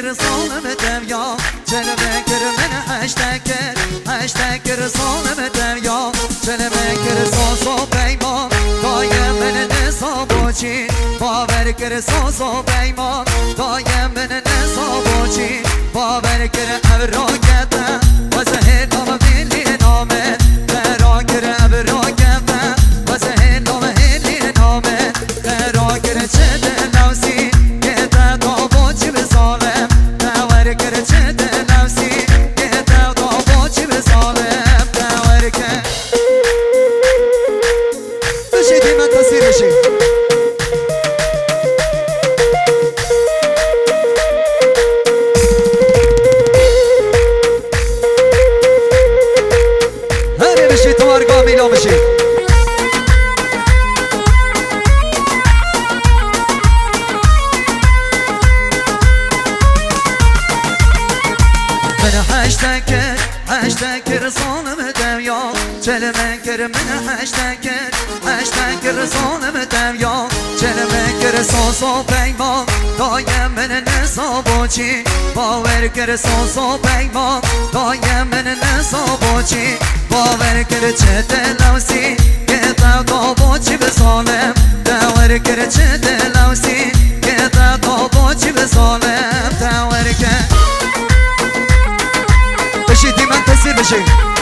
رسالم دنیا چلمه کر من هشتگ رسالم دنیا چلمه کر ساز و پیمان دایم من نسا بوچین باور کر ساز و پیمان دایم من نسا بوچین باور کر ابراکتن و زهر نام ملی نامه برا کر ابراکتن و زهر نام ملی نامه برا کر چه دلوسی که تا بوچی بسالم باور کر چه دلوسی که تا بوچی بسالم باور کر بشیدی من تصویر بشید میلا بشید من هشتگ رسانم دنیا چلمه کر من هشتگ رسانم دنیا چلمه کر ساز و پیمان دایم من نسا بوچی باور کر ساز و پیمان دایم من نسا بوچی باور کر چه دلوسی که تا بوچی بسالم باور کر چه دلوسی که تا بوچی بسالم باور کر بشیدی من تصویر بشید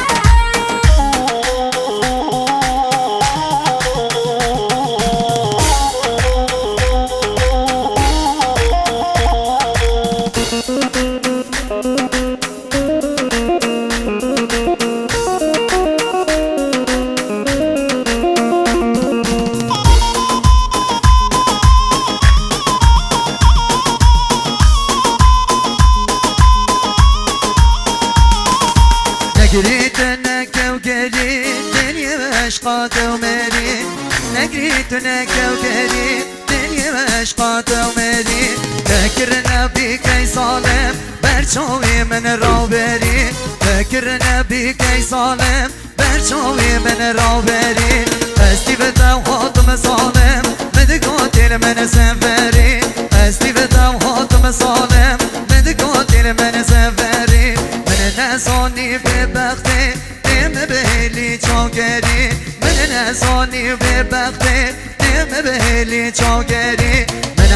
نگریت نکو گری دنیا عشقات و مری نگریت نکو گری دنیا عشقات و مری فکر نبی کی سالم برچاوی من را بری فکر نبی کی سالم برچاوی من را بری استی به دوحاتم سالم مدگاتین من سنفری استی به دوحاتم سالم مدگاتین من سنفری من نزانی به بخته نمه به هلی چاگری من نزانی به بخته نمه به هلی چاگری من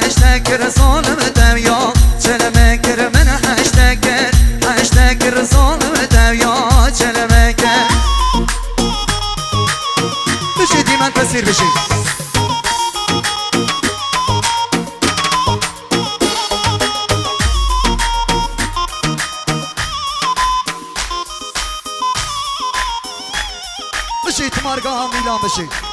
هشتگ رسالم دنیا چلمه کر من هشتگ رسالم دنیا چلمه کر بشیدی من تصویر بشید بشید مارگاه میلان بشید